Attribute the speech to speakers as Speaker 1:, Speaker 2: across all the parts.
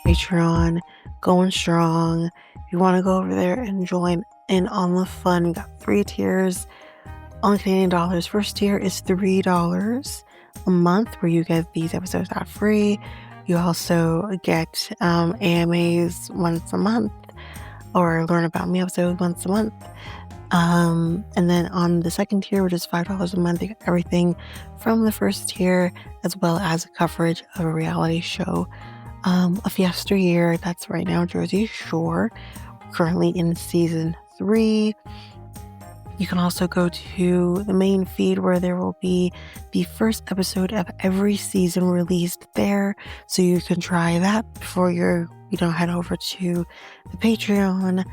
Speaker 1: Patreon, going strong. If you want to go over there and join in on the fun, we got 3 tiers on Canadian dollars. First tier is $3 a month, where you get these episodes ad free. You also get AMAs once a month, or learn about me episodes once a month. And then on the second tier, which is $5 a month, you get everything from the first tier, as well as coverage of a reality show of yesteryear. That's right now Jersey Shore, currently in season 3. You can also go to the main feed, where there will be the first episode of every season released there. So you can try that before you head over to the Patreon.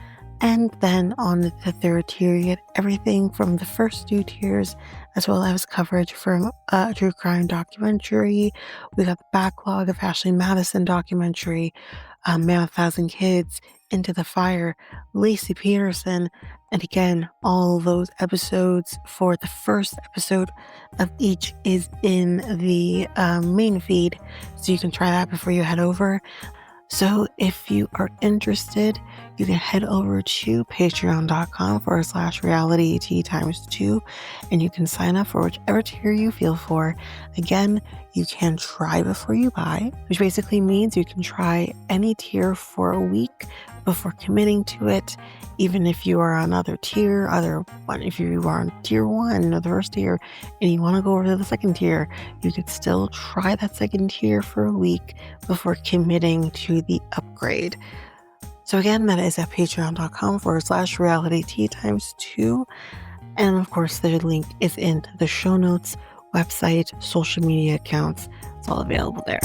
Speaker 1: And then on the third tier, you get everything from the first 2 tiers, as well as coverage from a true crime documentary. We got the backlog of Ashley Madison documentary, Man with 1,000 Kids, Into the Fire, Lacey Peterson, and again, all those episodes for the first episode of each is in the main feed, so you can try that before you head over. So if you are interested, you can head over to patreon.com/realityt times 2, and you can sign up for whichever tier you feel for. Again, you can try before you buy, which basically means you can try any tier for a week before committing to it. Even if you are on other tier, if you are on tier 1 or the first tier and you want to go over to the second tier, you could still try that second tier for a week before committing to the upgrade. So again, that is at patreon.com/realityt times 2. And of course, the link is in the show notes, website, social media accounts. It's all available there.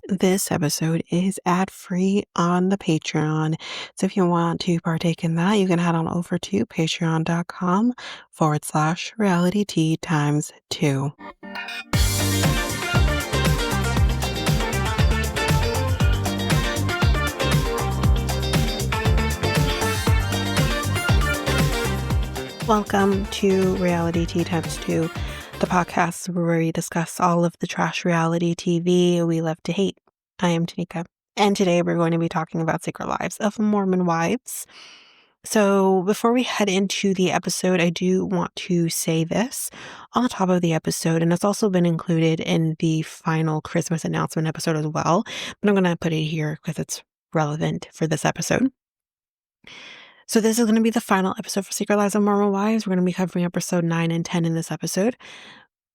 Speaker 1: This episode is ad-free on the Patreon. So if you want to partake in that, you can head on over to patreon.com/realityt times 2. Welcome to Reality Tea Times 2, the podcast where we discuss all of the trash reality TV we love to hate. I am Tanika, and today we're going to be talking about Secret Lives of Mormon Wives. So before we head into the episode, I do want to say this on the top of the episode, and it's also been included in the final Christmas announcement episode as well, but I'm going to put it here because it's relevant for this episode. So this is going to be the final episode for Secret Lives of Mormon Wives. We're going to be covering episode 9 and 10 in this episode.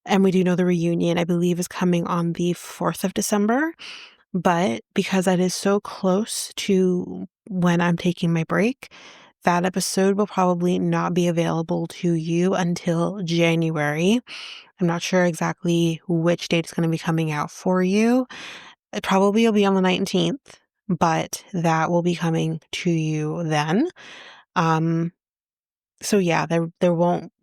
Speaker 1: And we do know the reunion, I believe, is coming on the 4th of December. But because that is so close to when I'm taking my break, that episode will probably not be available to you until January. I'm not sure exactly which date it's going to be coming out for you. It probably will be on the 19th, but that will be coming to you then. So yeah, that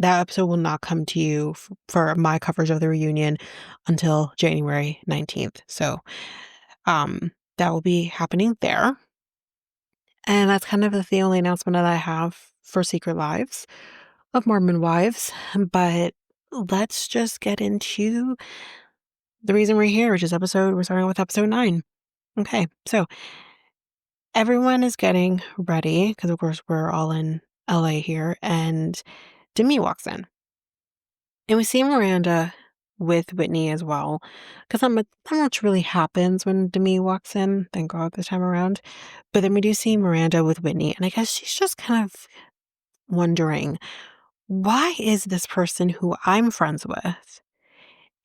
Speaker 1: episode will not come to you for my coverage of the reunion until January 19th. So, that will be happening there. And that's kind of the only announcement that I have for Secret Lives of Mormon Wives. But let's just get into the reason we're here, which is we're starting with episode 9. Okay, so everyone is getting ready because, of course, we're all in LA here, and Demi walks in. And we see Miranda with Whitney as well, because not much really happens when Demi walks in, thank God, this time around. But then we do see Miranda with Whitney, and I guess she's just kind of wondering, why is this person who I'm friends with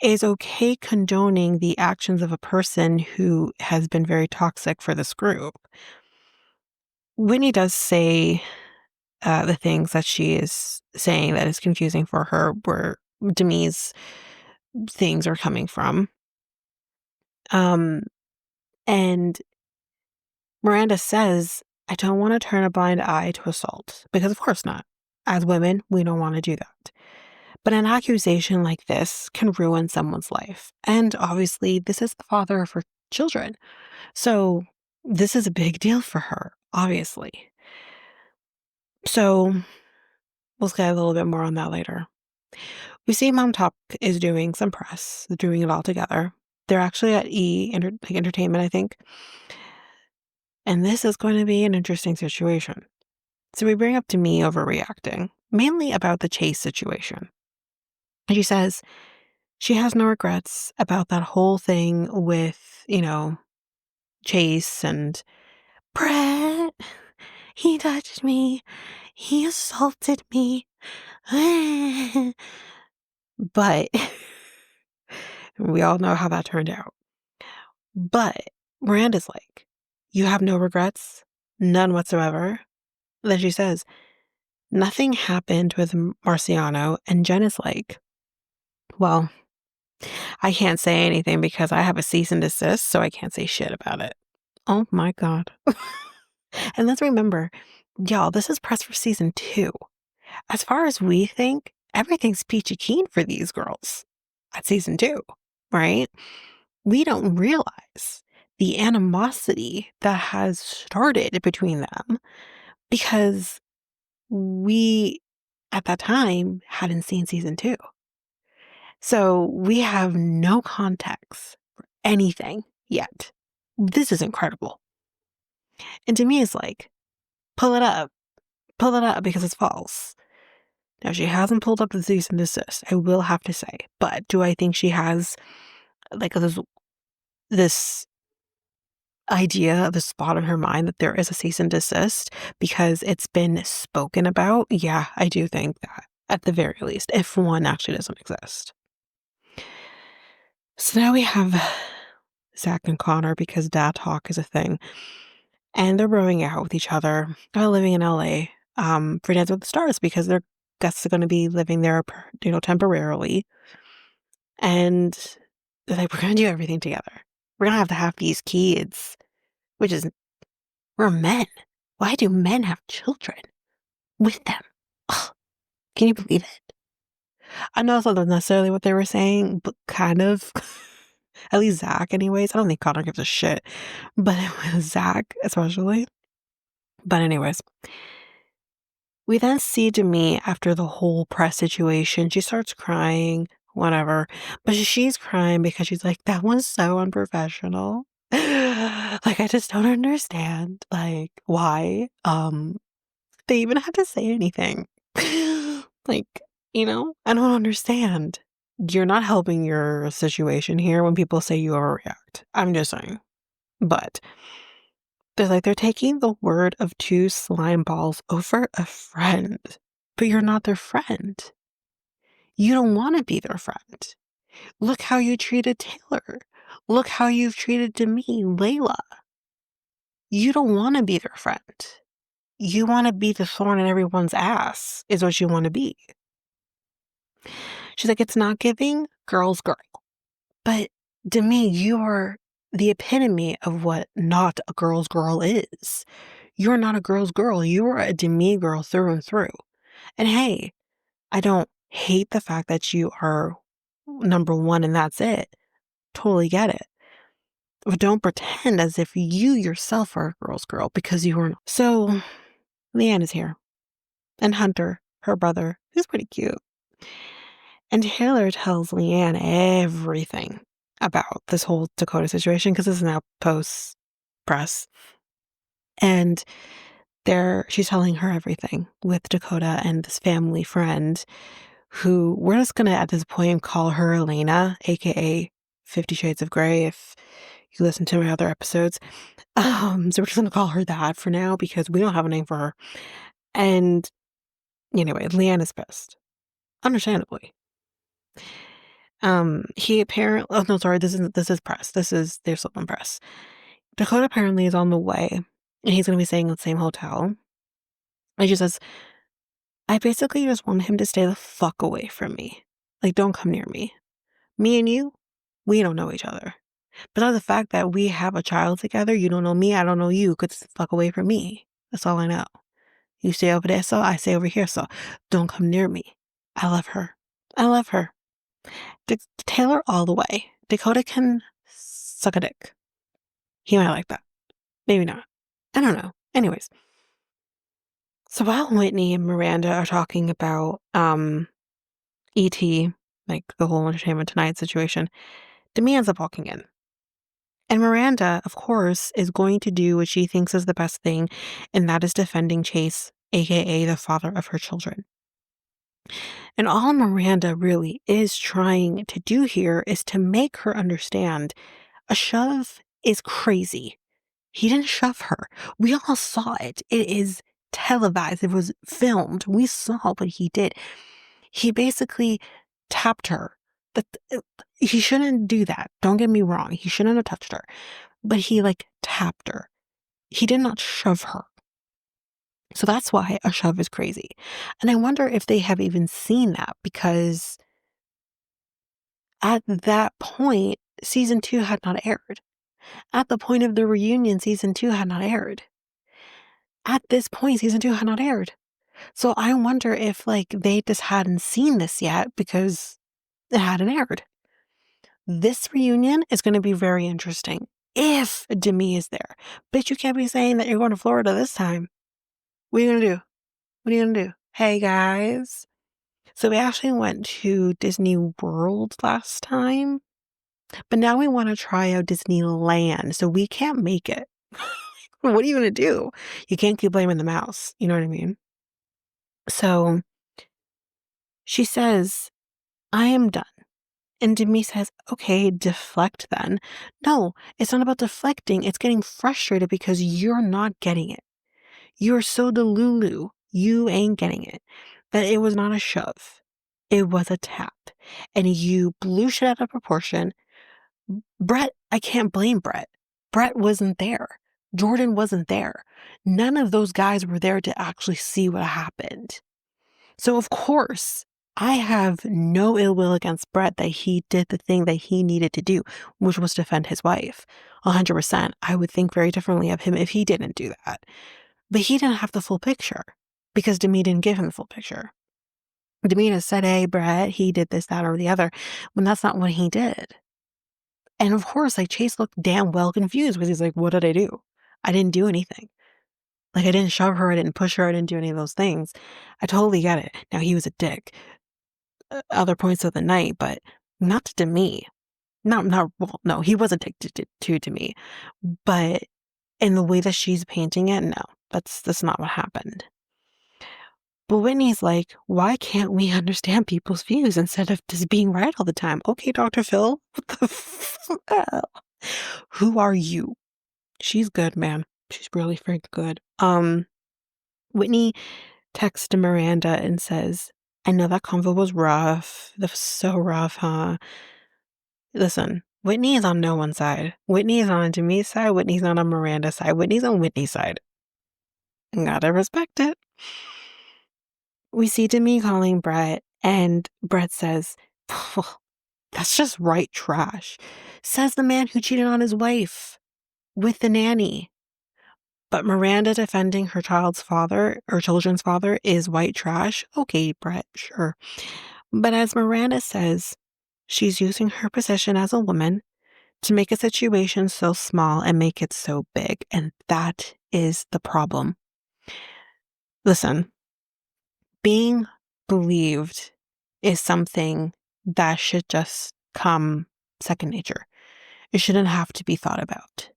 Speaker 1: is okay condoning the actions of a person who has been very toxic for this group? Whitney does say the things that she is saying that is confusing for her, where Demi's things are coming from. And Miranda says, I don't want to turn a blind eye to assault, because of course not. As women, we don't want to do that. But an accusation like this can ruin someone's life. And obviously, this is the father of her children. So this is a big deal for her, obviously. So we'll get a little bit more on that later. You see, Mom Talk is doing some press. They're doing it all together. They're actually at Entertainment, I think. And this is going to be an interesting situation. So we bring up Demi overreacting, mainly about the Chase situation. And she says she has no regrets about that whole thing with, Chase and Brett. He touched me. He assaulted me. But we all know how that turned out. But Miranda's like, you have no regrets? None whatsoever? Then she says, nothing happened with Marciano. And Jen is like, well, I can't say anything because I have a cease and desist, so I can't say shit about it. Oh my God. And let's remember, y'all, this is press for season 2. As far as we think, everything's peachy keen for these girls at season 2, right? We don't realize the animosity that has started between them because we, at that time, hadn't seen season 2. So we have no context for anything yet. This is incredible. And to me, it's like, pull it up because it's false. Now, she hasn't pulled up the cease and desist, I will have to say. But do I think she has, like, this idea of a spot in her mind that there is a cease and desist because it's been spoken about? Yeah, I do think that, at the very least, if one actually doesn't exist. So now we have Zach and Connor because dad talk is a thing. And they're rowing out with each other, living in LA for Dance with the Stars because their guests are going to be living there, temporarily. And they're like, we're going to do everything together. We're going to have these kids, which is, we're men. Why do men have children with them? Ugh, can you believe it? I know that's not necessarily what they were saying, but kind of. At least Zach, anyways. I don't think Connor gives a shit. But it was Zach, especially. But anyways. We then see Demi after the whole press situation. She starts crying, whatever. But she's crying because she's like, that was so unprofessional. Like, I just don't understand. Like, why? They even had to say anything. Like, I don't understand. You're not helping your situation here when people say you overreact. I'm just saying. But they're taking the word of 2 slime balls over a friend. But you're not their friend. You don't want to be their friend. Look how you treated Taylor. Look how you've treated Demi, Layla. You don't want to be their friend. You want to be the thorn in everyone's ass, is what you want to be. She's like, it's not giving girl's girl. But Demi, you are the epitome of what not a girl's girl is. You're not a girl's girl. You are a Demi girl through and through. And hey, I don't hate the fact that you are number one and that's it. Totally get it. But don't pretend as if you yourself are a girl's girl because you are not. So Leanne is here. And Hunter, her brother, who's pretty cute. And Taylor tells Leanne everything about this whole Dakota situation because this is now post press. And she's telling her everything with Dakota and this family friend who we're just going to at this point call her Elena, aka 50 Shades of Grey if you listen to my other episodes. So we're just going to call her that for now because we don't have a name for her. And anyway, Leanne is pissed. Understandably. He apparently, oh no, sorry, this is press. They're still on press. Dakota apparently is on the way and he's going to be staying in the same hotel. And she says, I basically just want him to stay the fuck away from me. Like, don't come near me. Me and you, we don't know each other. But the fact that we have a child together, you don't know me, I don't know you, get the fuck away from me. That's all I know. You stay over there, so I stay over here, so don't come near me. I love her. I love her. Taylor all the way. Dakota can suck a dick. He might like that. Maybe not. I don't know. Anyways. So while Whitney and Miranda are talking about E.T., like the whole Entertainment Tonight situation, Demi ends up walking in. And Miranda, of course, is going to do what she thinks is the best thing, and that is defending Chase, aka the father of her children. And all Miranda really is trying to do here is to make her understand a shove is crazy. He didn't shove her. We all saw it. It is televised. It was filmed. We saw what he did. He basically tapped her. That he shouldn't do that. Don't get me wrong. He shouldn't have touched her. But he tapped her. He did not shove her. So that's why a shove is crazy. And I wonder if they have even seen that, because at that point, season 2 had not aired. At the point of the reunion, season 2 had not aired. At this point, season 2 had not aired. So I wonder if they just hadn't seen this yet because it hadn't aired. This reunion is going to be very interesting if Demi is there. But you can't be saying that you're going to Florida this time. What are you going to do? What are you going to do? Hey, guys. So we actually went to Disney World last time, but now we want to try out Disneyland. So we can't make it. What are you going to do? You can't keep blaming the mouse. You know what I mean? So she says, I am done. And Demi says, okay, deflect then. No, it's not about deflecting. It's getting frustrated because you're not getting it. You're so delulu. You ain't getting it. That it was not a shove. It was a tap. And you blew shit out of proportion. Brett, I can't blame Brett. Brett wasn't there. Jordan wasn't there. None of those guys were there to actually see what happened. So, of course, I have no ill will against Brett that he did the thing that he needed to do, which was defend his wife. 100%. I would think very differently of him if he didn't do that. But he didn't have the full picture because Demi didn't give him the full picture. Demi just said, hey, Brett, he did this, that, or the other, when that's not what he did. And of course, Chase looked damn well confused because he's like, what did I do? I didn't do anything. I didn't shove her, I didn't push her, I didn't do any of those things. I totally get it. Now, he was a dick other points of the night, but not to me. Well, no, he wasn't addicted to me. But in the way that she's painting it, no, that's not what happened. But Whitney's like, why can't we understand people's views instead of just being right all the time? Okay, Dr. Phil, what the fuck? Who are you? She's good, man. She's really freaking good. Whitney texts Miranda and says, I know that convo was rough. That was so rough, huh? Listen, Whitney is on no one's side. Whitney is on Demi's side. Whitney's not on Miranda's side. Whitney's on Whitney's side. Gotta respect it. We see Demi calling Brett, and Brett says, that's just right trash. Says the man who cheated on his wife with the nanny. But Miranda defending her children's father is white trash. Okay, Brett, sure. But as Miranda says, she's using her position as a woman to make a situation so small and make it so big. And that is the problem. Listen, being believed is something that should just come second nature. It shouldn't have to be thought about.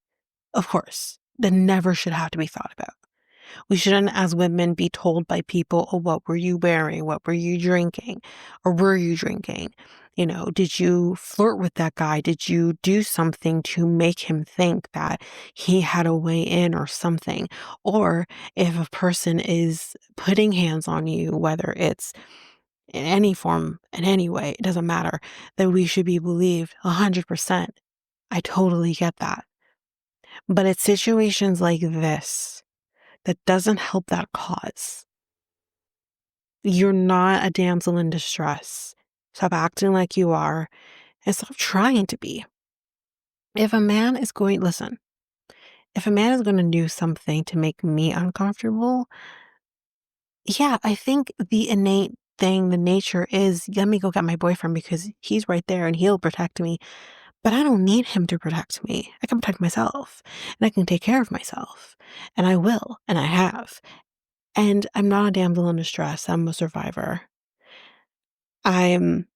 Speaker 1: Of course, that never should have to be thought about. We shouldn't, as women, be told by people, oh, what were you wearing? What were you drinking? Or were you drinking? Did you flirt with that guy? Did you do something to make him think that he had a way in or something? Or if a person is putting hands on you, whether it's in any form, in any way, it doesn't matter, that we should be believed 100%. I totally get that. But it's situations like this that doesn't help that cause. You're not a damsel in distress. Stop acting like you are and stop trying to be. If a man is going to do something to make me uncomfortable, yeah, I think the innate thing, the nature is, let me go get my boyfriend because he's right there and he'll protect me. But I don't need him to protect me. I can protect myself and I can take care of myself. And I will, and I have. And I'm not a damsel in distress. I'm a survivor. I'm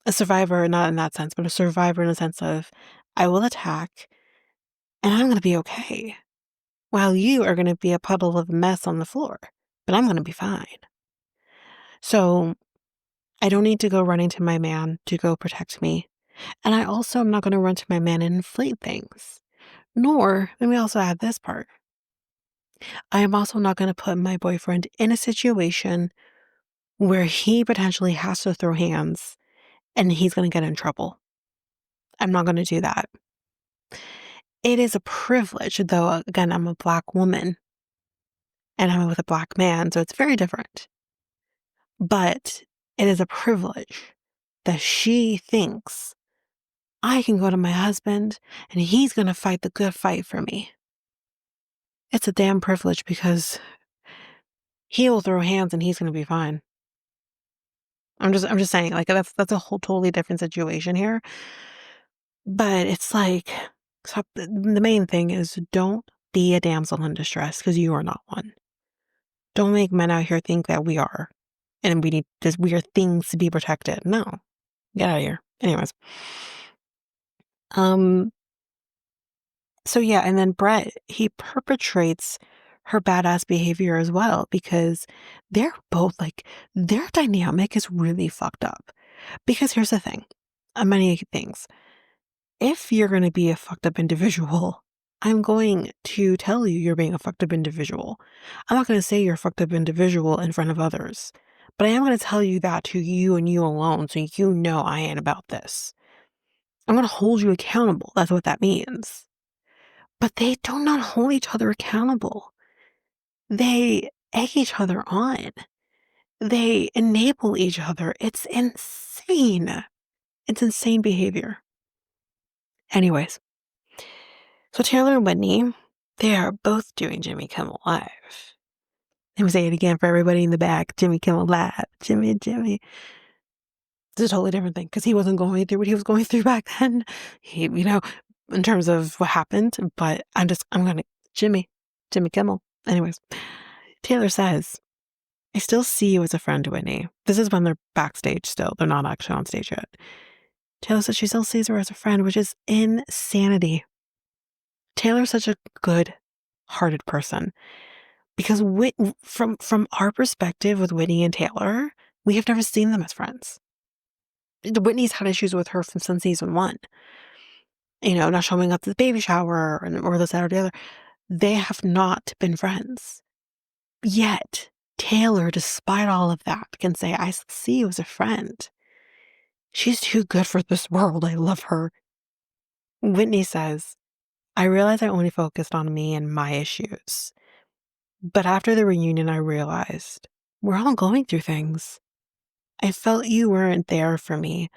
Speaker 1: A survivor, not in that sense, but a survivor in the sense of I will attack and I'm going to be okay, while you are going to be a puddle of mess on the floor, but I'm going to be fine. So I don't need to go running to my man to go protect me. And I also am not going to run to my man and inflate things. Nor, let me also add this part, I am also not going to put my boyfriend in a situation where he potentially has to throw hands and he's going to get in trouble. I'm not going to do that. It is a privilege, though, again, I'm a Black woman and I'm with a Black man, so it's very different. But it is a privilege that she thinks I can go to my husband and he's going to fight the good fight for me. It's a damn privilege because he will throw hands and he's going to be fine. I'm just saying, like, that's a whole totally different situation here. But it's like, so the main thing is don't be a damsel in distress because you are not one. Don't make men out here think that we are and we need this weird things to be protected. No, get out of here. Anyways. So yeah, and then Brett, he perpetrates her badass behavior as well because they're both like, their dynamic is really fucked up. Because here's the thing, many things. If you're going to be a fucked up individual, I'm going to tell you you're being a fucked up individual. I'm not going to say you're a fucked up individual in front of others, but I am going to tell you that to you and you alone so you know I ain't about this. I'm going to hold you accountable. That's what that means. But they do not hold each other accountable. They egg each other on. They enable each other. It's insane. It's insane behavior. Anyways, so Taylor and Whitney, they are both doing Jimmy Kimmel Live. Let me say it again for everybody in the back. Jimmy Kimmel Live. Jimmy. It's a totally different thing because he wasn't going through what he was going through back then. He, in terms of what happened, but I'm going to Jimmy Kimmel. Anyways, Taylor says, I still see you as a friend, Whitney. This is when they're backstage still. They're not actually on stage yet. Taylor says she still sees her as a friend, which is insanity. Taylor's such a good-hearted person. Because from our perspective with Whitney and Taylor, we have never seen them as friends. Whitney's had issues with her since season 1. Not showing up to the baby shower or this, that, or the other. They have not been friends. Yet, Taylor, despite all of that, can say, I see you as a friend. She's too good for this world. I love her. Whitney says, I realize I only focused on me and my issues. But after the reunion, I realized we're all going through things. I felt you weren't there for me,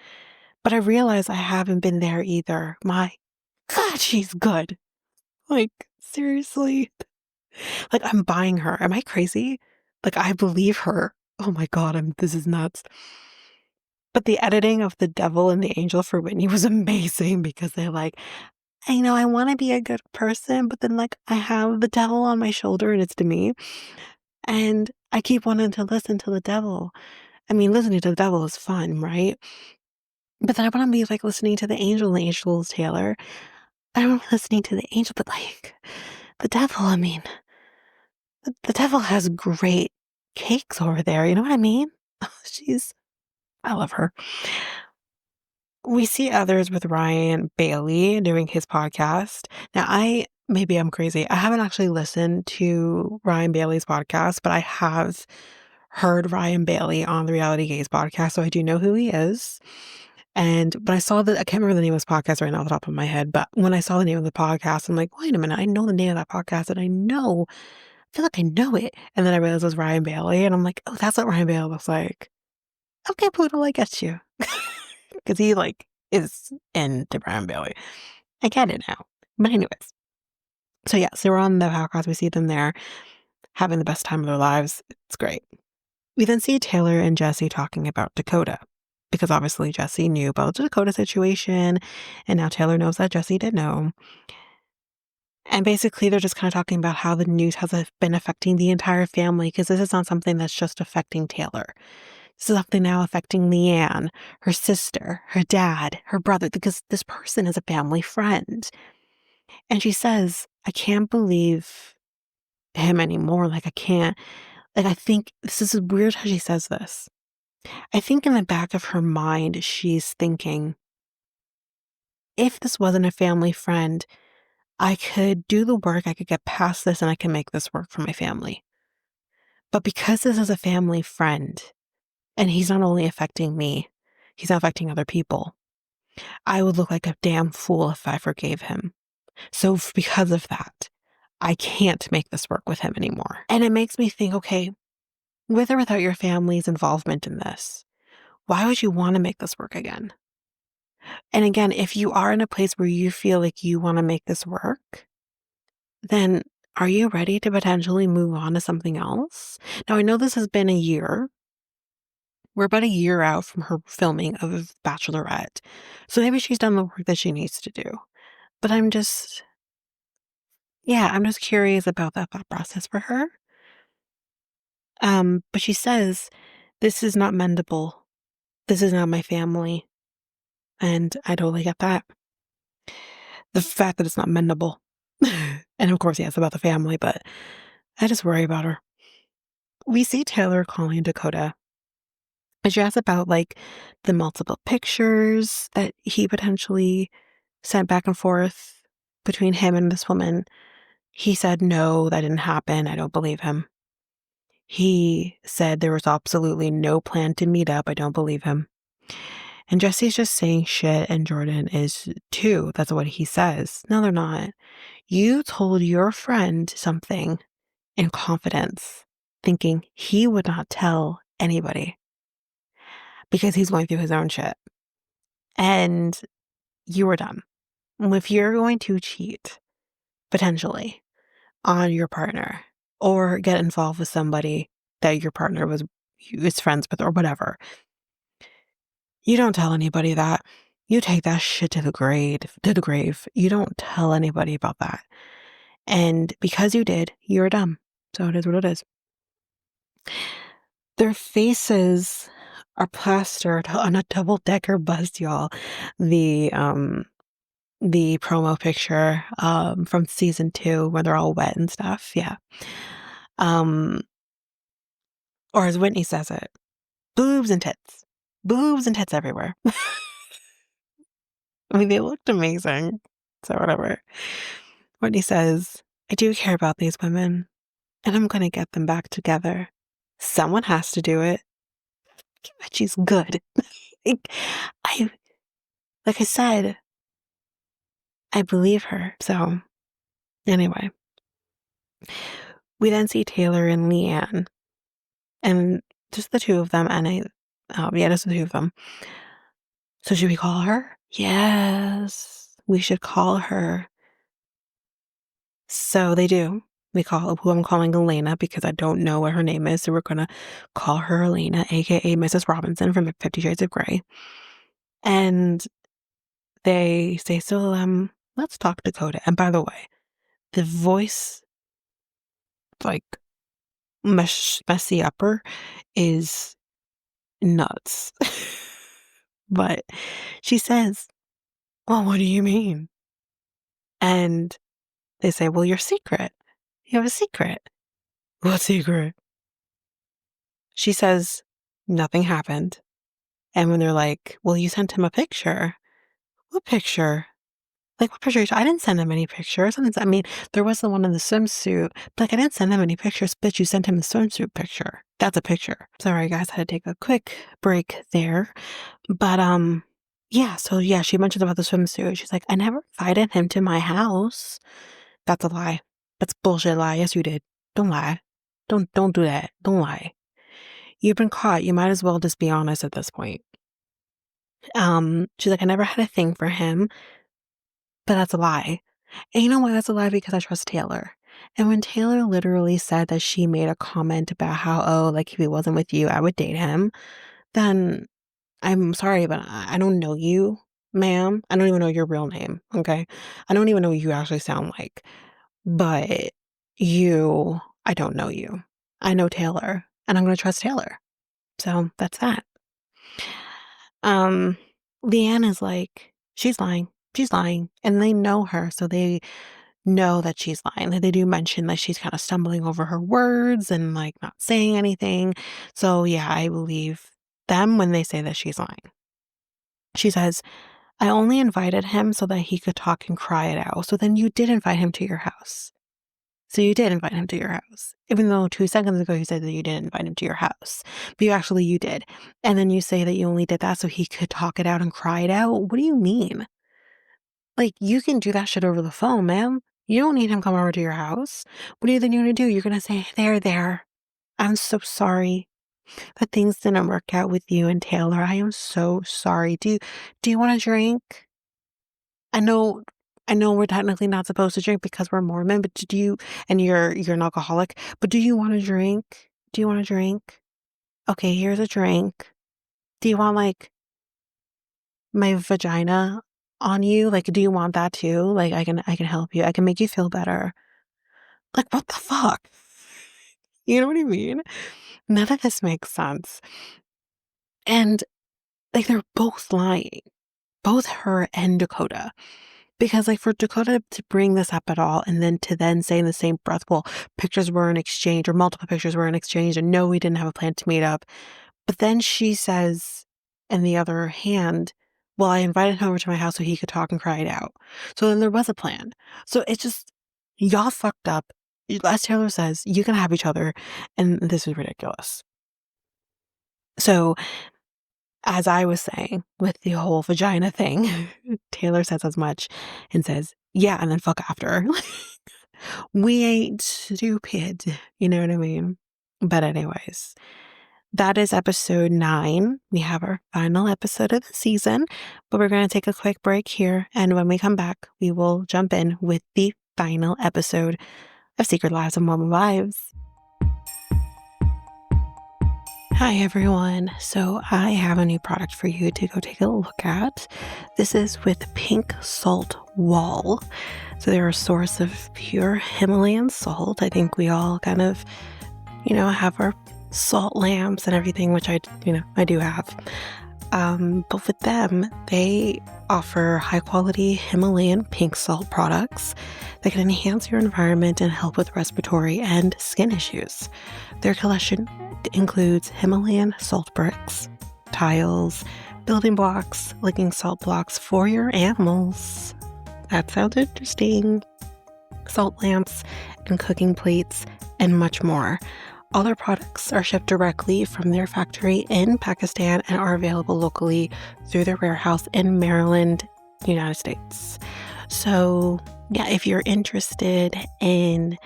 Speaker 1: but I realized I haven't been there either. My God, she's good. Like, seriously. Like, I'm buying her. Am I crazy? Like, I believe her. Oh my God, this is nuts. But the editing of the devil and the angel for Whitney was amazing because they're like, I want to be a good person, but then I have the devil on my shoulder and it's to me. And I keep wanting to listen to the devil. I mean, listening to the devil is fun, right? But then I want to be listening to the angel, and the angel is Taylor. I don't want to be listening to the angel, but the devil, I mean, the devil has great cakes over there. You know what I mean? I love her. We see others with Ryan Bailey doing his podcast. Now, maybe I'm crazy. I haven't actually listened to Ryan Bailey's podcast, but I have heard Ryan Bailey on the Reality Gaze podcast, so I do know who he is. But I saw that, I can't remember the name of his podcast right now off the top of my head, but when I saw the name of the podcast, I'm like, wait a minute, I know the name of that podcast and I feel like I know it. And then I realized it was Ryan Bailey and I'm like, oh, that's what Ryan Bailey looks like. Okay, Poodle, I get you. Because he is into Ryan Bailey. I get it now. But anyways. So yeah, so we're on the podcast. We see them there having the best time of their lives. It's great. We then see Taylor and Jesse talking about Dakota. Because obviously Jesse knew about the Dakota situation. And now Taylor knows that Jesse did know. And basically they're just kind of talking about how the news has been affecting the entire family. Because this is not something that's just affecting Taylor. This is something now affecting Leanne, her sister, her dad, her brother, because this person is a family friend. And she says, I can't believe him anymore. Like, I can't, like, I think this is weird how she says this. I think in the back of her mind, she's thinking, if this wasn't a family friend, I could do the work, I could get past this, and I can make this work for my family. But because this is a family friend, and he's not only affecting me, he's affecting other people, I would look like a damn fool if I forgave him. So because of that, I can't make this work with him anymore. And it makes me think, okay, with or without your family's involvement in this, why would you want to make this work again? And again, if you are in a place where you feel like you want to make this work, then are you ready to potentially move on to something else? Now, I know this has been a year. We're about a year out from her filming of Bachelorette. So maybe she's done the work that she needs to do. But I'm just curious about that thought process for her. But she says, this is not mendable. This is not my family. And I totally get that. The fact that it's not mendable. And of course, yes, about the family, but I just worry about her. We see Taylor calling Dakota. And she asks about like the multiple pictures that he potentially sent back and forth between him and this woman. He said, no, that didn't happen. I don't believe him. He said there was absolutely no plan to meet up. I don't believe him. And Jesse's just saying shit, and Jordan is too. That's what he says. No, they're not. You told your friend something in confidence, thinking he would not tell anybody because he's going through his own shit. And you were dumb. If you're going to cheat, potentially, on your partner or get involved with somebody that your partner is friends with or whatever, you don't tell anybody that. You take that shit to the grave. You don't tell anybody about that. And because you did, you're dumb. So it is what it is. Their faces are plastered on a double-decker bus, y'all. The promo picture from season 2 where they're all wet and stuff. Yeah. Or as Whitney says it, boobs and tits. Boobs and tits everywhere. I mean, they looked amazing. So whatever. Whitney says, I do care about these women, and I'm going to get them back together. Someone has to do it. She's good. like, like I said, I believe her. So anyway, we then see Taylor and Leanne, and just the two of them, and just the two of them. So should we call her? Yes, we should call her. So they do. They call who I'm calling Elena because I don't know what her name is. So we're going to call her Elena, aka Mrs. Robinson from 50 Shades of Grey. And they say, so let's talk Dakota. And by the way, the voice, like messy upper, is nuts. But she says, well, what do you mean? And they say, well, your secret. You have a secret. What secret? She says, nothing happened. And when they're like, well, you sent him a picture. What picture? Like, what picture? I didn't send him any pictures. I mean, there was the one in the swimsuit. But like, I didn't send him any pictures. Bitch, you sent him the swimsuit picture. That's a picture. Sorry, guys. I had to take a quick break there. But, yeah, she mentioned about the swimsuit. She's like, I never invited him to my house. That's a lie. That's bullshit lie. Yes, you did. Don't lie. Don't do that. Don't lie. You've been caught. You might as well just be honest at this point. She's like, I never had a thing for him, but that's a lie. And you know why that's a lie? Because I trust Taylor. And when Taylor literally said that she made a comment about how, like if he wasn't with you, I would date him, then I'm sorry, but I don't know you, ma'am. I don't even know your real name, okay? I don't even know what you actually sound like. But I don't know you. I know Taylor, and I'm going to trust Taylor. So that's that. Um, Leanne is like, she's lying. She's lying. And they know her, so they know that she's lying. Like, they do mention that she's kind of stumbling over her words and like not saying anything. So yeah, I believe them when they say that she's lying. She says, I only invited him so that he could talk and cry it out. So then you did invite him to your house. So you did invite him to your house, even though 2 seconds ago you said that you didn't invite him to your house, but you did. And then you say that you only did that so he could talk it out and cry it out. What do you mean? Like, you can do that shit over the phone, man. You don't need him come over to your house. What do you think you're gonna do? You're gonna say, there. I'm so sorry that things didn't work out with you and Taylor. I am so sorry. Do you want a drink? I know I know we're technically not supposed to drink because we're Mormon, but do you and you're an alcoholic, but do you want a drink? Do you want a drink? Okay, here's a drink. Do you want like my vagina on you? Like, do you want that too? Like, I can help you. I can make you feel better. Like, what the fuck? You know what I mean? None of this makes sense. And like, they're both lying, both her and Dakota. Because, like, for Dakota to bring this up at all and then to then say in the same breath, well, pictures were in exchange or multiple pictures were in exchange and no, we didn't have a plan to meet up. But then she says, in the other hand, well, I invited him over to my house so he could talk and cry it out. So then there was a plan. So it's just, y'all fucked up. As Taylor says, you can have each other. And this is ridiculous. So, as I was saying with the whole vagina thing, Taylor says as much and says, yeah, and then fuck after. We ain't stupid. You know what I mean? But, anyways, that is episode 9. We have our final episode of the season, but we're going to take a quick break here. And when we come back, we will jump in with the final episode of Secret Lives of Mormon Wives. Hi everyone. So I have a new product for you to go take a look at. This is with Pink Salt Wall. So they're a source of pure Himalayan salt. I think we all kind of, have our salt lamps and everything, which I do have. But with them, they offer high quality Himalayan pink salt products that can enhance your environment and help with respiratory and skin issues. Their collection includes Himalayan salt bricks, tiles, building blocks, licking salt blocks for your animals. That sounds interesting. Salt lamps and cooking plates and much more. All their products are shipped directly from their factory in Pakistan and are available locally through their warehouse in Maryland, United States. So, yeah, if you're interested in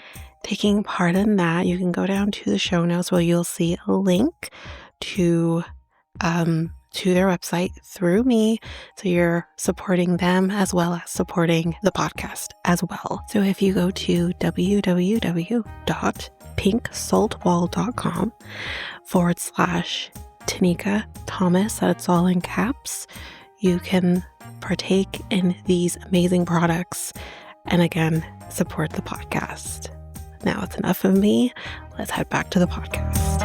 Speaker 1: taking part in that, you can go down to the show notes where you'll see a link to their website through me. So you're supporting them as well as supporting the podcast as well. So if you go to www.pinksaltwall.com/Tanika Thomas, that's all in caps, you can partake in these amazing products and again, support the podcast. Now it's enough of me. Let's head back to the podcast.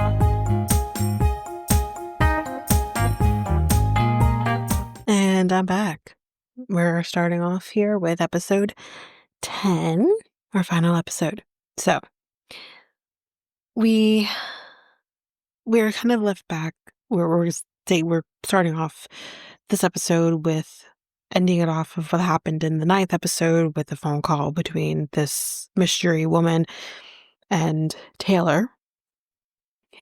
Speaker 1: And I'm back. We're starting off here with episode 10, our final episode. So we're kind of left back where we're starting off this episode with ending it off of what happened in the 9th episode with the phone call between this mystery woman and Taylor.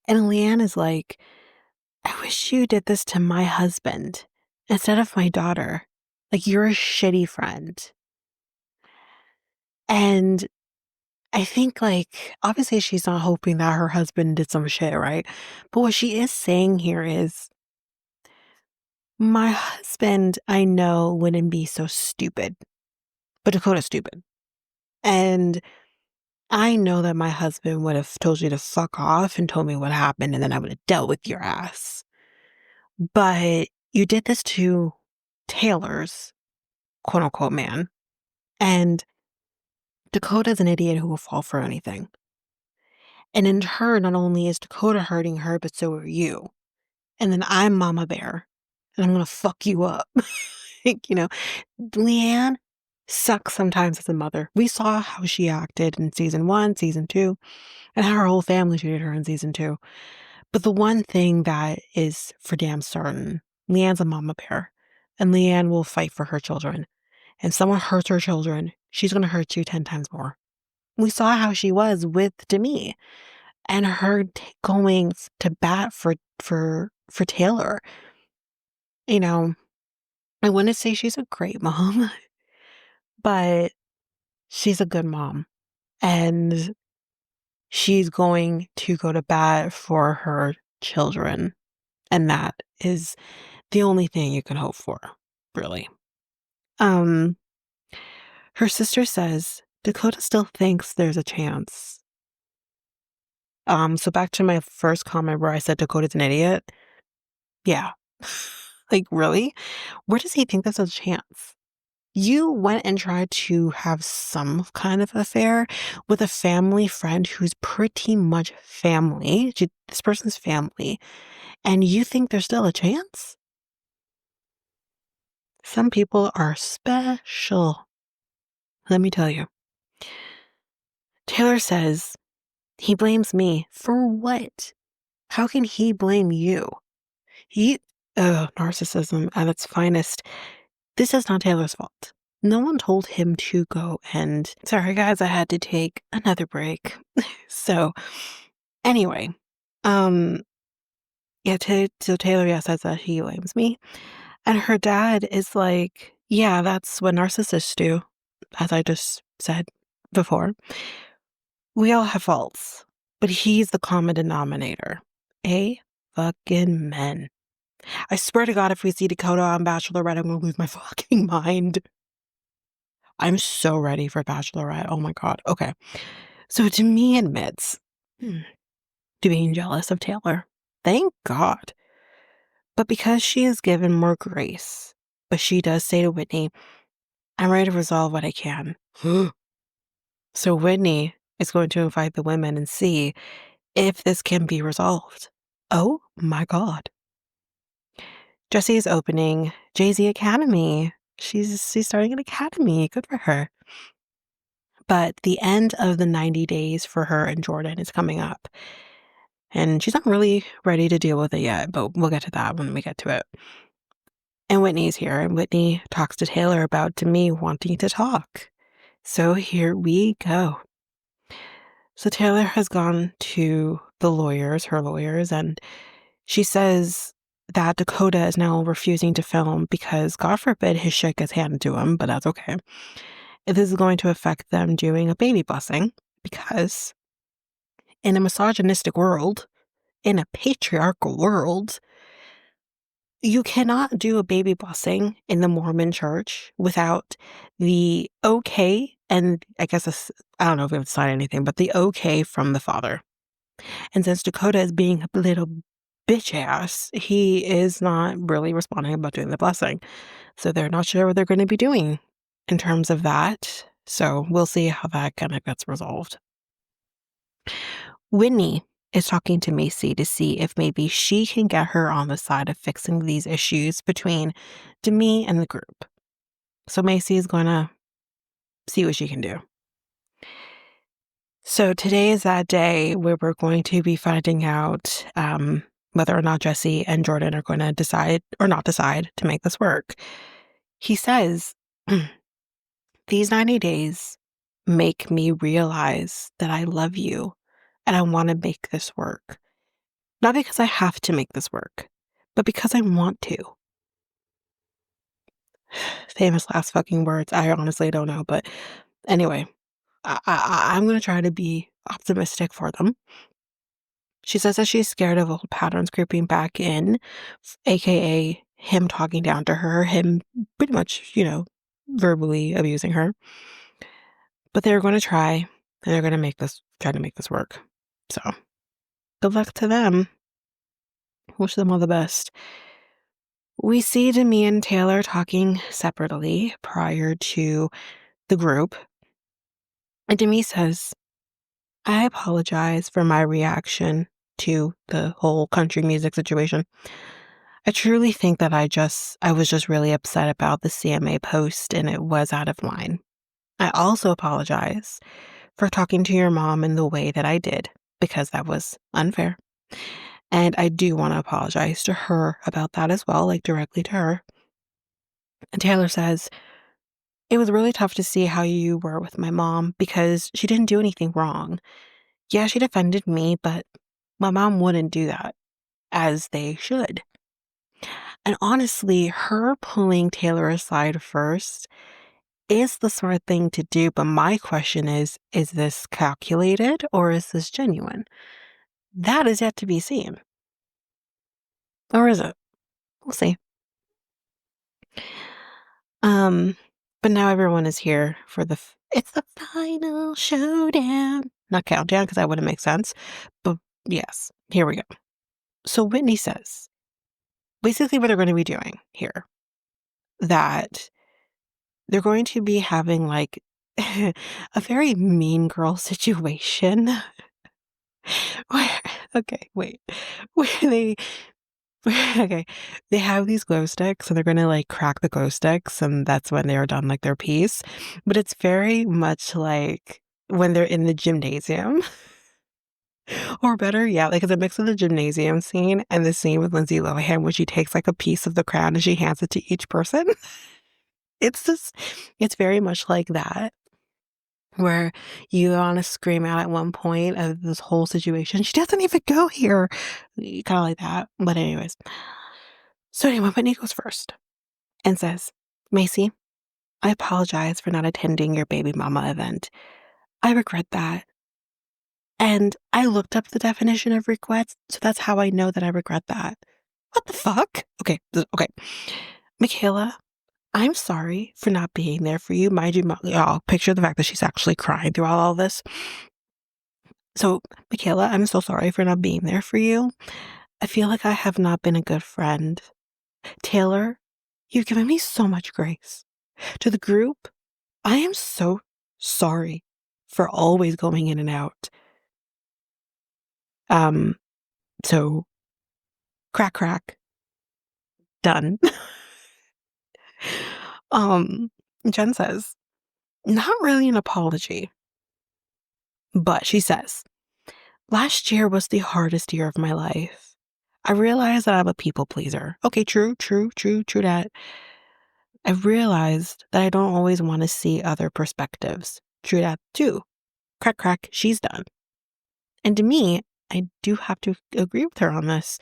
Speaker 1: And Leanne is like, I wish you did this to my husband instead of my daughter. Like, you're a shitty friend. And I think, like, obviously she's not hoping that her husband did some shit, right? But what she is saying here is, my husband, I know, wouldn't be so stupid. But Dakota's stupid. And I know that my husband would have told you to fuck off and told me what happened, and then I would have dealt with your ass. But you did this to Taylor's quote unquote man. And Dakota's an idiot who will fall for anything. And in her, not only is Dakota hurting her, but so are you. and then I'm Mama Bear, and I'm gonna fuck you up. Like, Leanne sucks sometimes as a mother. We saw how she acted in season 1, season 2, and how her whole family treated her in season 2. But the one thing that is for damn certain, Leanne's a mama bear, and Leanne will fight for her children. And someone hurts her children, she's gonna hurt you 10 times more. We saw how she was with Demi and her going to bat for Taylor. I wouldn't say she's a great mom, but she's a good mom. And she's going to go to bat for her children. And that is the only thing you can hope for, really. Her sister says Dakota still thinks there's a chance. So back to my first comment where I said Dakota's an idiot. Yeah. Like, really? Where does he think there's a chance? You went and tried to have some kind of affair with a family friend who's pretty much family. This person's family. And you think there's still a chance? Some people are special. Let me tell you. Taylor says he blames me. For what? How can he blame you? Narcissism at its finest. This is not Taylor's fault. No one told him to go and... Sorry, guys, I had to take another break. So, anyway, yeah, so Taylor, says that he blames me. And her dad is like, yeah, that's what narcissists do, as I just said before. We all have faults, but he's the common denominator. Fucking men. I swear to God, if we see Dakota on Bachelorette, I'm going to lose my fucking mind. I'm so ready for Bachelorette. Oh my God. Okay. So Demi admits to being jealous of Taylor. Thank God. But because she is given more grace, but she does say to Whitney, I'm ready to resolve what I can. So Whitney is going to invite the women and see if this can be resolved. Oh my God. Jessie is opening Jay-Z Academy. She's starting an academy. Good for her. But the end of the 90 days for her and Jordan is coming up. And she's not really ready to deal with it yet, but we'll get to that when we get to it. And Whitney's here, and Whitney talks to Taylor about Demi wanting to talk. So here we go. So Taylor has gone to her lawyers, and she says that Dakota is now refusing to film because, God forbid, his shit gets handed to him, but that's okay. This is going to affect them doing a baby blessing because in a misogynistic world, in a patriarchal world, you cannot do a baby blessing in the Mormon church without the okay, and I guess I don't know if we have to sign anything, but the okay from the father. And since Dakota is being a little bitch ass, he is not really responding about doing the blessing. So they're not sure what they're going to be doing in terms of that. So we'll see how that kind of gets resolved. Whitney is talking to Macy to see if maybe she can get her on the side of fixing these issues between Demi and the group. So Macy is going to see what she can do. So today is that day where we're going to be finding out whether or not Jessie and Jordan are going to decide or not decide to make this work. He says, these 90 days make me realize that I love you and I want to make this work. Not because I have to make this work, but because I want to. Famous last fucking words. I honestly don't know, but anyway, I'm going to try to be optimistic for them. She says that she's scared of old patterns creeping back in, aka him talking down to her, him pretty much, verbally abusing her. But they're going to try, and they're going to try to make this work. So, good luck to them. Wish them all the best. We see Demi and Taylor talking separately prior to the group. And Demi says, I apologize for my reaction to the whole country music situation. I truly think that I was just really upset about the CMA post and it was out of line. I also apologize for talking to your mom in the way that I did because that was unfair. And I do want to apologize to her about that as well, like directly to her. And Taylor says, it was really tough to see how you were with my mom because she didn't do anything wrong. Yeah, she defended me, but my mom wouldn't do that, as they should. And honestly, her pulling Taylor aside first is the smart thing to do. But my question is this calculated or is this genuine? That is yet to be seen. Or is it? We'll see. Um, but now everyone is here for it's the final showdown. Not countdown because that wouldn't make sense. But yes, here we go. So Whitney says basically what they're going to be doing here, that they're going to be having like a very mean girl situation. Where, okay, wait. Where they okay, they have these glow sticks and they're gonna like crack the glow sticks and that's when they're done like their piece. But it's very much like when they're in the gymnasium. Or better, yeah, like it's a mix of the gymnasium scene and the scene with Lindsay Lohan where she takes like a piece of the crown and she hands it to each person. It's very much like that, where you want to scream out at one point of this whole situation. She doesn't even go here. Kind of like that. But anyways. So anyway, Whitney goes first and says, Macy, I apologize for not attending your baby mama event. I regret that. And I looked up the definition of regrets, so that's how I know that I regret that. What the fuck? Okay. Michaela, I'm sorry for not being there for you. Mind you, I'll picture the fact that she's actually crying throughout all this. So, Michaela, I'm so sorry for not being there for you. I feel like I have not been a good friend. Taylor, you've given me so much grace. To the group, I am so sorry for always going in and out. So crack, done. um, Jen says, not really an apology, but she says, last year was the hardest year of my life. I realized that I'm a people pleaser. Okay, true that. I realized that I don't always want to see other perspectives. True that too. Crack, she's done. And to me, I do have to agree with her on this.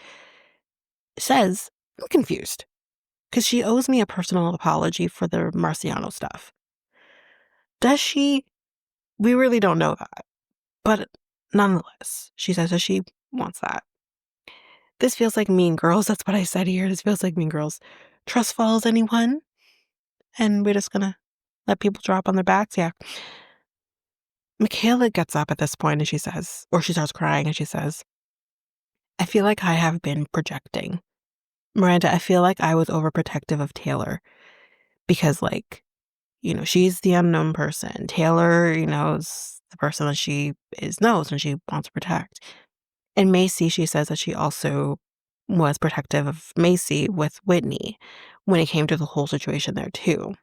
Speaker 1: Says, I'm confused. Because she owes me a personal apology for the Marciano stuff. Does she? We really don't know that. But nonetheless, she says that she wants that. This feels like Mean Girls. That's what I said here. This feels like Mean Girls. Trust falls, anyone? And we're just gonna let people drop on their backs? Yeah. Michaela gets up at this point and she says, or she starts crying and she says, I feel like I have been projecting. Miranda, I feel like I was overprotective of Taylor because, like, she's the unknown person. Taylor, is the person that knows and she wants to protect. And Macy, she says that she also was protective of Macy with Whitney when it came to the whole situation there too.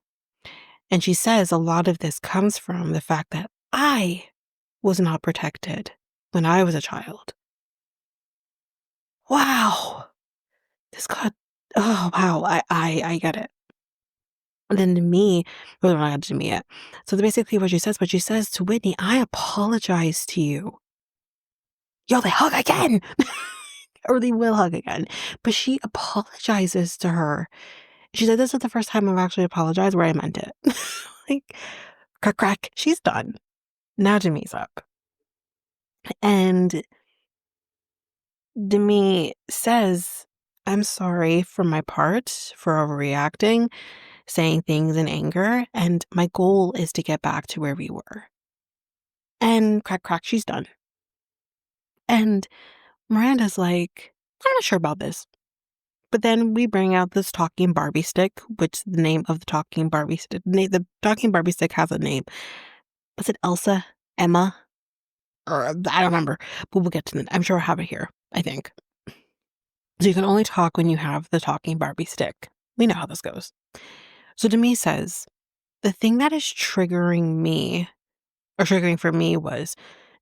Speaker 1: And she says a lot of this comes from the fact that I was not protected when I was a child. Wow. Oh, wow. I get it. And then to me, well, not to me yet. So basically what she says to Whitney, I apologize to you. Yo, they hug again. Or they will hug again. But she apologizes to her. She said, this is the first time I've actually apologized where I meant it. Like, crack, she's done. Now Demi's up. And Demi says, I'm sorry for my part for overreacting, saying things in anger, and my goal is to get back to where we were. And crack, she's done. And Miranda's like, I'm not sure about this. But then we bring out this talking Barbie stick, which the name of the talking Barbie stick, the talking Barbie stick has a name. Was it Elsa? Emma? Or I don't remember. But we'll get to it. I'm sure I have it here, I think. So you can only talk when you have the talking Barbie stick. We know how this goes. So Demi says, the thing that is triggering for me was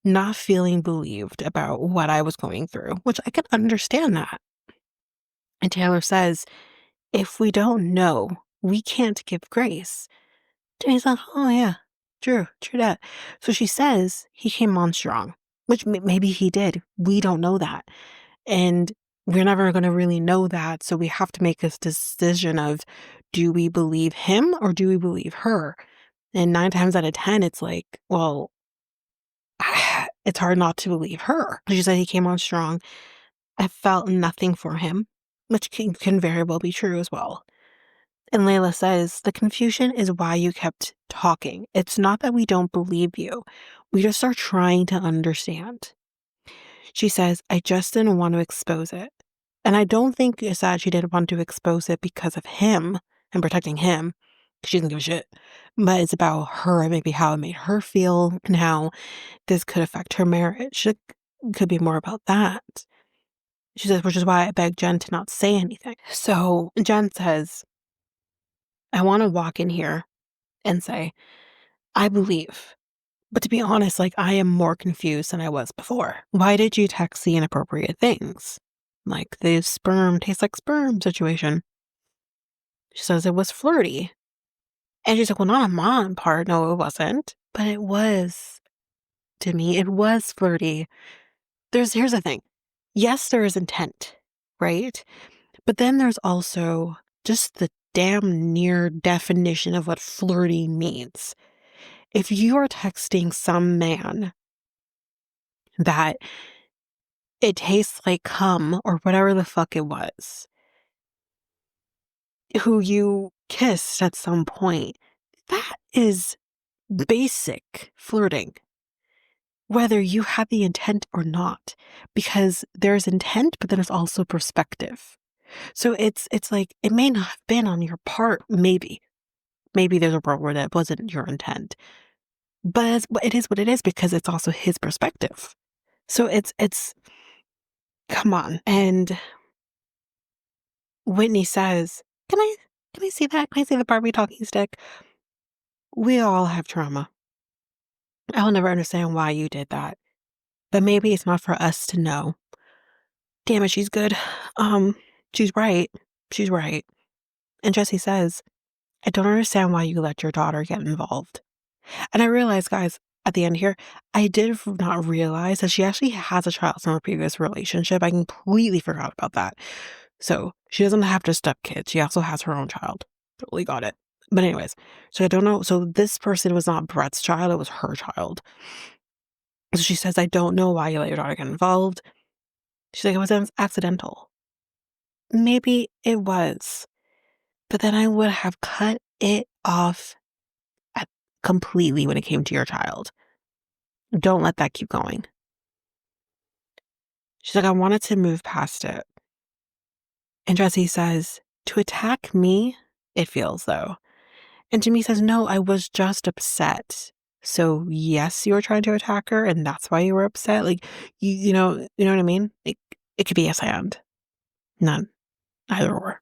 Speaker 1: not feeling believed about what I was going through, which I can understand that. And Taylor says, if we don't know, we can't give grace. Demi's like, oh yeah, true that. So she says he came on strong, which maybe he did. We don't know that. And we're never going to really know that. So we have to make this decision of, do we believe him or do we believe her? And 9 times out of 10, it's like, well, it's hard not to believe her. She said he came on strong. I felt nothing for him, which can very well be true as well. And Layla says, the confusion is why you kept talking. It's not that we don't believe you. We just are trying to understand. She says, I just didn't want to expose it. And I don't think it's that she didn't want to expose it because of him and protecting him. She doesn't give a shit. But it's about her and maybe how it made her feel and how this could affect her marriage. It could be more about that. She says, which is why I begged Jen to not say anything. So Jen says, I want to walk in here and say, I believe. But to be honest, like, I am more confused than I was before. Why did you text the inappropriate things? Like the sperm tastes like sperm situation. She says it was flirty. And she's like, well, not on my part. No, it wasn't. But it was. To me, it was flirty. Here's the thing. Yes, there is intent, right? But then there's also just the damn near definition of what flirty means. If you are texting some man that it tastes like cum or whatever the fuck it was, who you kissed at some point, that is basic flirting, whether you had the intent or not, because there's intent, but then there's also perspective. So it's like, it may not have been on your part, maybe there's a world where that wasn't your intent, but it is what it is because it's also his perspective. So it's come on. And Whitney says, can I see that? Can I see the Barbie talking stick? We all have trauma. I'll never understand why you did that, but maybe it's not for us to know. Damn it, she's good. She's right. She's right. And Jesse says, I don't understand why you let your daughter get involved. And I realized, guys, at the end here, I did not realize that she actually has a child from a previous relationship. I completely forgot about that. So she doesn't have just stepkids. She also has her own child. Totally got it. But anyways, so I don't know. So this person was not Brett's child. It was her child. So she says, I don't know why you let your daughter get involved. She's like, it was accidental. Maybe it was. But then I would have cut it off completely when it came to your child. Don't let that keep going. She's like, I wanted to move past it. And Jesse says, to attack me, it feels though. And Jimmy says, no, I was just upset. So yes, you were trying to attack her and that's why you were upset. Like, you know what I mean? It could be yes and. None. Either or.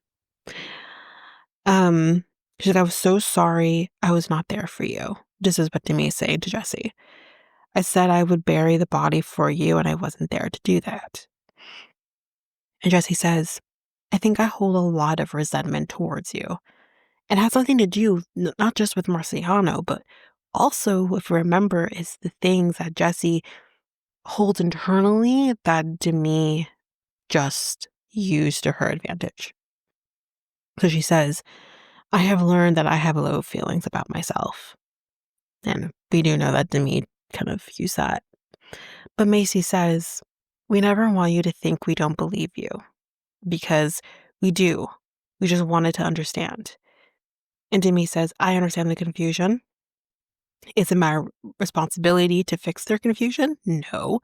Speaker 1: She said, I was so sorry I was not there for you. This is what Demi is saying to Jesse. I said I would bury the body for you and I wasn't there to do that. And Jesse says, I think I hold a lot of resentment towards you. It has something to do not just with Marciano, but also, if you remember, is the things that Jesse holds internally that Demi just used to her advantage. So she says, I have learned that I have low feelings about myself. And we do know that Demi kind of used that. But Macy says, we never want you to think we don't believe you. Because we do. We just wanted to understand. And Demi says, I understand the confusion. Is it my responsibility to fix their confusion? No.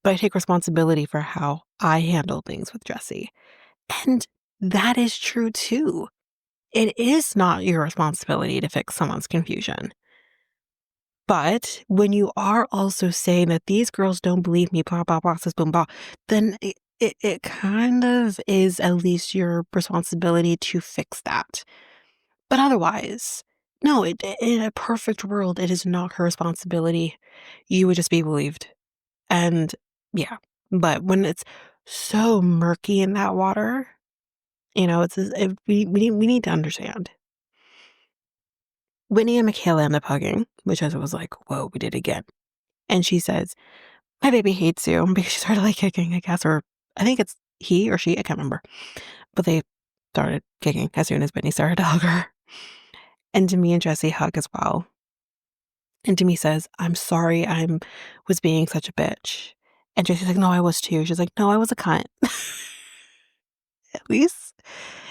Speaker 1: But I take responsibility for how I handle things with Jesse. And that is true too. It is not your responsibility to fix someone's confusion. But when you are also saying that these girls don't believe me, blah, blah, blah, says boom, blah, then it kind of is at least your responsibility to fix that. But otherwise, no, in a perfect world, it is not her responsibility. You would just be believed. And yeah, but when it's so murky in that water, we need to understand. Whitney and Michaela end up hugging, which I was like, whoa, we did it again. And she says, my baby hates you because she started like kicking, I guess, or I think it's he or she, I can't remember. But they started kicking as soon as Whitney started to hug her. And Demi and Jesse hug as well. And Demi says, I'm sorry I was being such a bitch. And Jesse's like, no, I was too. She's like, no, I was a cunt. At least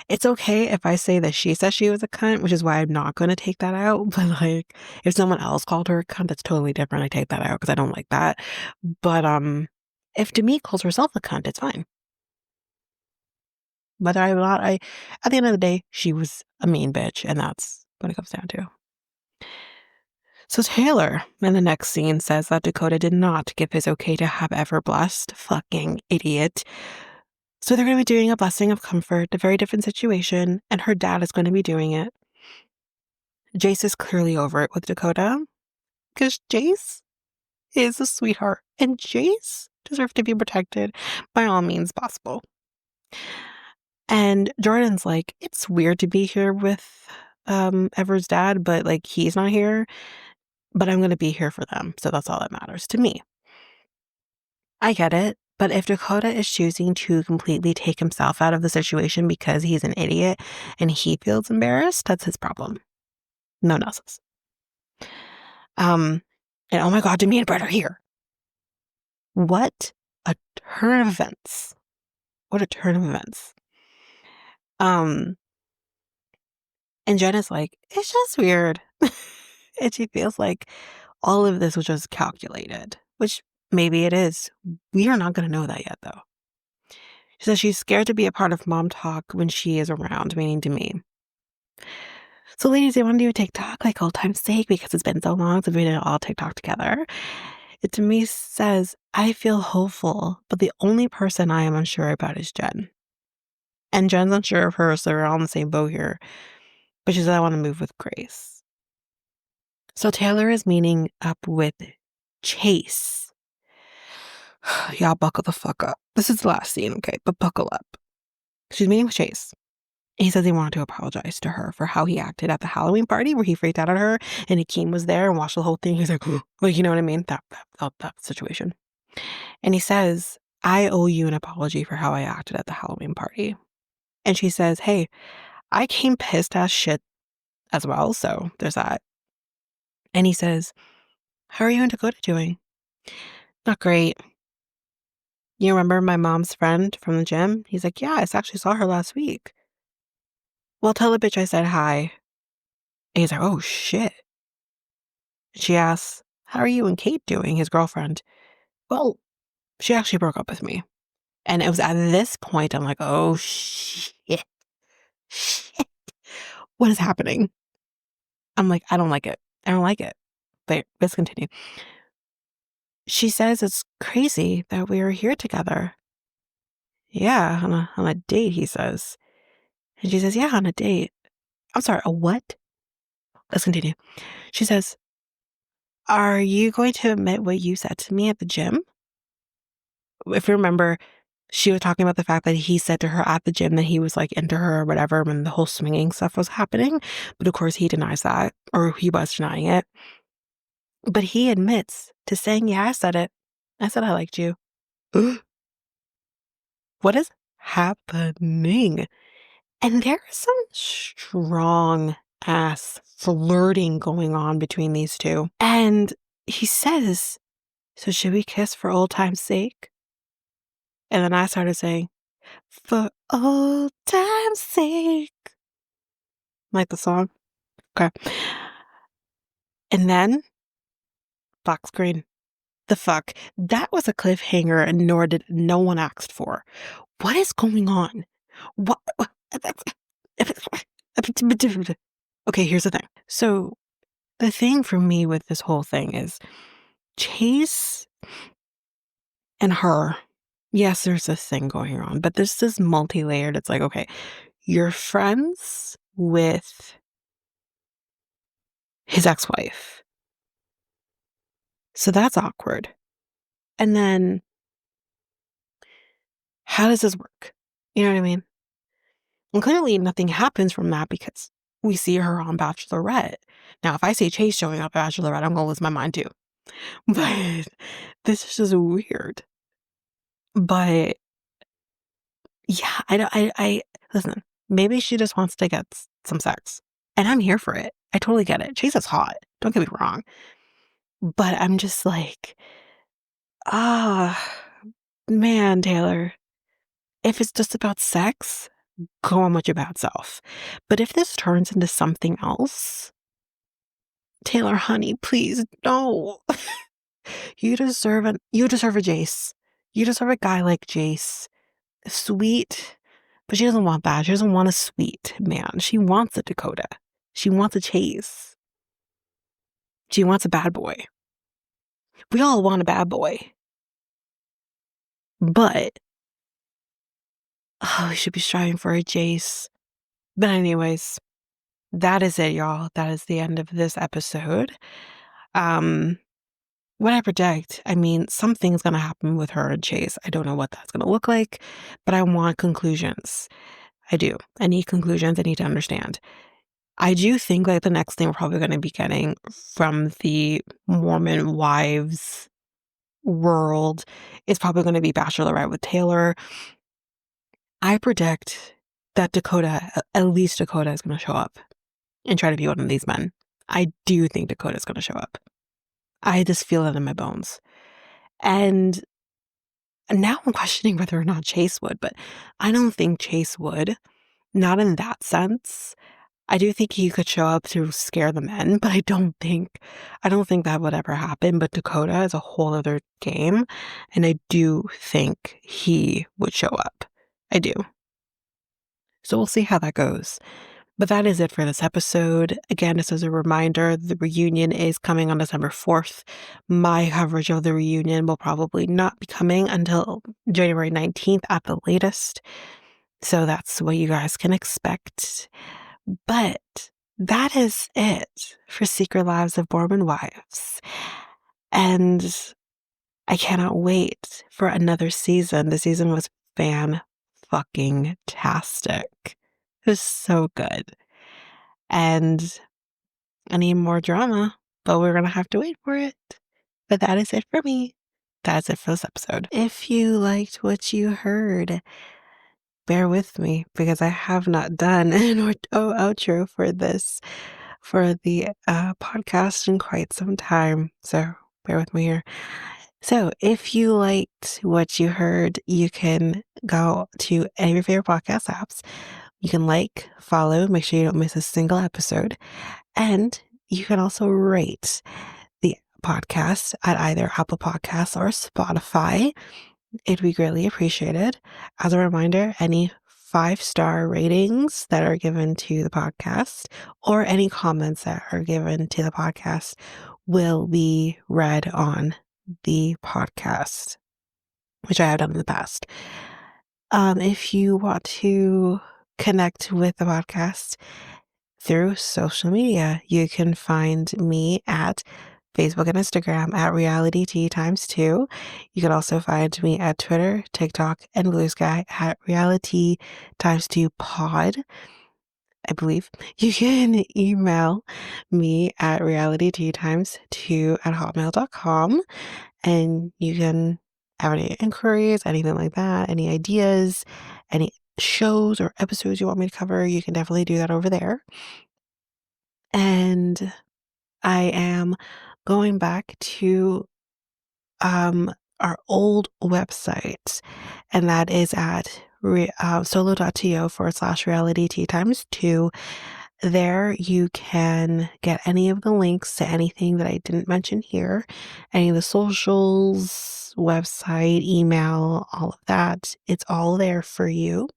Speaker 1: it's okay if I say that she says she was a cunt, which is why I'm not going to take that out. But like, if someone else called her a cunt, that's totally different. I take that out because I don't like that. But if Demi calls herself a cunt, it's fine. Whether I'm not, at the end of the day, she was a mean bitch, and that's what it comes down to. So Taylor, in the next scene, says that Dakota did not give his okay to have Ever blessed. Fucking idiot. So they're going to be doing a blessing of comfort, a very different situation, and her dad is going to be doing it. Jace is clearly over it with Dakota, because Jace is a sweetheart, and Jace deserves to be protected by all means possible. And Jordan's like, it's weird to be here with Ever's dad, but like he's not here, but I'm going to be here for them. So that's all that matters to me. I get it. But if Dakota is choosing to completely take himself out of the situation because he's an idiot and he feels embarrassed, that's his problem. No one else's. And oh my God, Demi and Brett are here. What a turn of events. What a turn of events. And Jen is like, it's just weird. And she feels like all of this was just calculated, which maybe it is. We are not going to know that yet, though. She says she's scared to be a part of mom talk when she is around, meaning to me. So, ladies, they want to do a TikTok, like old time's sake, because it's been so long since we did all TikTok together. It to me says, I feel hopeful, but the only person I am unsure about is Jen. And Jen's unsure of her, so we're all in the same boat here. But she says, I want to move with Grace. So Taylor is meeting up with Chase. Y'all buckle the fuck up. This is the last scene, okay? But buckle up. She's meeting with Chase. He says he wanted to apologize to her for how he acted at the Halloween party where he freaked out at her and Akeem was there and watched the whole thing. He's like, like, you know what I mean? That situation. And he says, I owe you an apology for how I acted at the Halloween party. And she says, hey, I came pissed ass shit as well. So there's that. And he says, how are you and Dakota doing? Not great. You remember my mom's friend from the gym? He's like, yeah, I actually saw her last week. Well, tell the bitch I said hi. And he's like, oh shit. She asks, how are you and Kate doing, his girlfriend? Well, she actually broke up with me. And it was at this point, I'm like, oh shit. Shit. What is happening? I'm like, I don't like it. I don't like it. But let's continue. She says it's crazy that we are here together. Yeah, on a date, he says. And she says, yeah, on a date. I'm sorry, a what? Let's continue. She says, are you going to admit what you said to me at the gym? If you remember, she was talking about the fact that he said to her at the gym that he was like into her or whatever when the whole swinging stuff was happening. But of course, he denies that, or he was denying it. But he admits to saying, yeah, I said it. I said I liked you. What is happening? And there is some strong ass flirting going on between these two. And he says, so should we kiss for old time's sake? And then I started saying, for old time's sake. Like the song? Okay. And then, black screen. The fuck? That was a cliffhanger and nor did no one asked for. What is going on? What? Okay, here's the thing. So, the thing for me with this whole thing is Chase and her yes, there's this thing going on, but this is multi-layered. It's like, okay, you're friends with his ex-wife. So that's awkward. And then how does this work? You know what I mean? And clearly nothing happens from that because we see her on Bachelorette. Now, if I see Chase showing up at Bachelorette, I'm gonna lose my mind too. But this is just weird. But yeah, I don't I listen, maybe she just wants to get some sex. And I'm here for it. I totally get it. Chase is hot. Don't get me wrong. But I'm just like, ah, man, Taylor, if it's just about sex, go on with your bad self. But if this turns into something else, Taylor, honey, please, no. You deserve a Jace. You deserve a guy like Jace. Sweet, but she doesn't want that. She doesn't want a sweet man. She wants a Dakota. She wants a Chase. She wants a bad boy. We all want a bad boy. But we should be striving for a Jace. But anyways, that is it, y'all. That is the end of this episode. What I predict, I mean, something's gonna happen with her and Chase. I don't know what that's gonna look like, but I want conclusions. I do. I need conclusions. I need to understand. I do think like the next thing we're probably going to be getting from the Mormon wives world is probably going to be Bachelorette with Taylor. I predict that Dakota, at least Dakota, is going to show up and try to be one of these men. I do think Dakota is going to show up. I just feel it in my bones. And now I'm questioning whether or not Chase would, but I don't think Chase would. Not in that sense. I do think he could show up to scare the men, but I don't think that would ever happen. But Dakota is a whole other game, and I do think he would show up. I do. So we'll see how that goes. But that is it for this episode. Again, just as a reminder, the reunion is coming on December 4th. My coverage of the reunion will probably not be coming until January 19th at the latest. So that's what you guys can expect. But that is it for Secret Lives of Mormon Wives. And I cannot wait for another season. The season was fan-fucking-tastic. It was so good. And I need more drama, but we're going to have to wait for it. But that is it for me. That's it for this episode. If you liked what you heard, bear with me because I have not done an outro for the podcast in quite some time. So bear with me here. So if you liked what you heard, you can go to any of your favorite podcast apps. You can like, follow, make sure you don't miss a single episode. And you can also rate the podcast at either Apple Podcasts or Spotify. It'd be greatly appreciated. As a reminder, any 5-star ratings that are given to the podcast or any comments that are given to the podcast will be read on the podcast, which I have done in the past. If you want to connect with the podcast through social media, you can find me at Facebook and Instagram at realityt2. You can also find me at Twitter, TikTok, and Blue Sky at realityt2pod. I believe you can email me at realityt2 at hotmail.com, and you can have any inquiries, anything like that, any ideas, any shows or episodes you want me to cover, you can definitely do that over there. And I am going back to our old website, and that is at solo.to/realityt2. There you can get any of the links to anything that I didn't mention here, any of the socials, website, email, all of that. It's all there for you.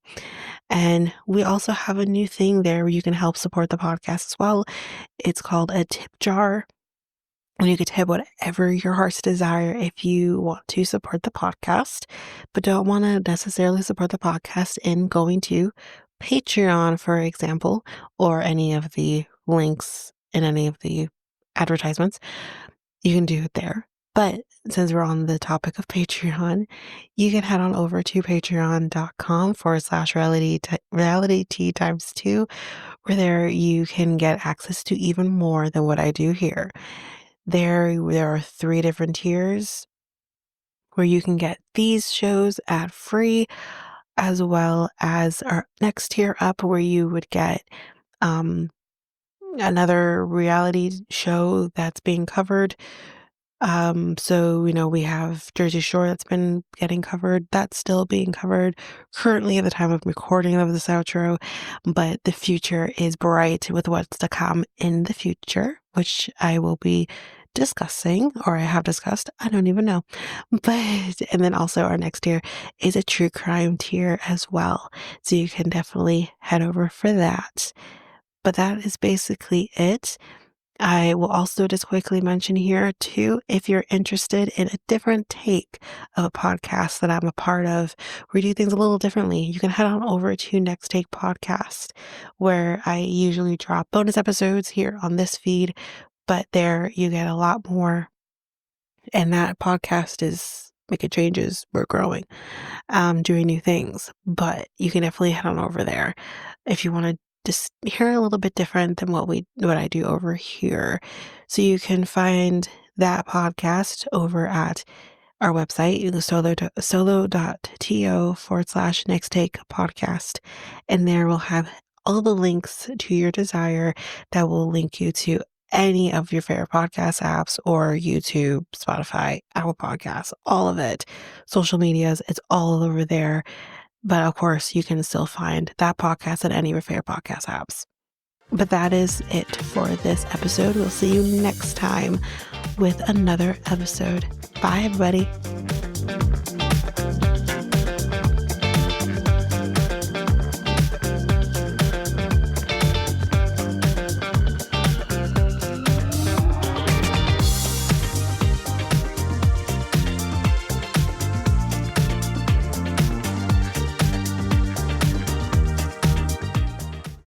Speaker 1: And we also have a new thing there where you can help support the podcast as well. It's called a tip jar. And you could tip whatever your heart's desire if you want to support the podcast, but don't want to necessarily support the podcast in going to Patreon, for example, or any of the links in any of the advertisements. You can do it there. But since we're on the topic of Patreon, you can head on over to patreon.com/reality tea times two, where there you can get access to even more than what I do here. There are 3 different tiers where you can get these shows ad free, as well as our next tier up where you would get um, another reality show that's being covered. So, we have Jersey Shore that's been getting covered. That's still being covered currently at the time of recording of this outro, but the future is bright with what's to come in the future, which I will be discussing, or I have discussed. I don't even know. And then also our next tier is a true crime tier as well. So you can definitely head over for that. But that is basically it. I will also just quickly mention here too, if you're interested in a different take of a podcast that I'm a part of, we do things a little differently. You can head on over to Next Take Podcast, where I usually drop bonus episodes here on this feed, but there you get a lot more. And that podcast is making changes. We're growing, doing new things, but you can definitely head on over there if you want to just hear a little bit different than what I do over here. So you can find that podcast over at our website, solo.to/next take podcast. And there we'll have all the links to your desire that will link you to any of your favorite podcast apps or YouTube, Spotify, Apple Podcasts, all of it. Social medias, it's all over there. But of course, you can still find that podcast at any of your favorite podcast apps. But that is it for this episode. We'll see you next time with another episode. Bye, everybody.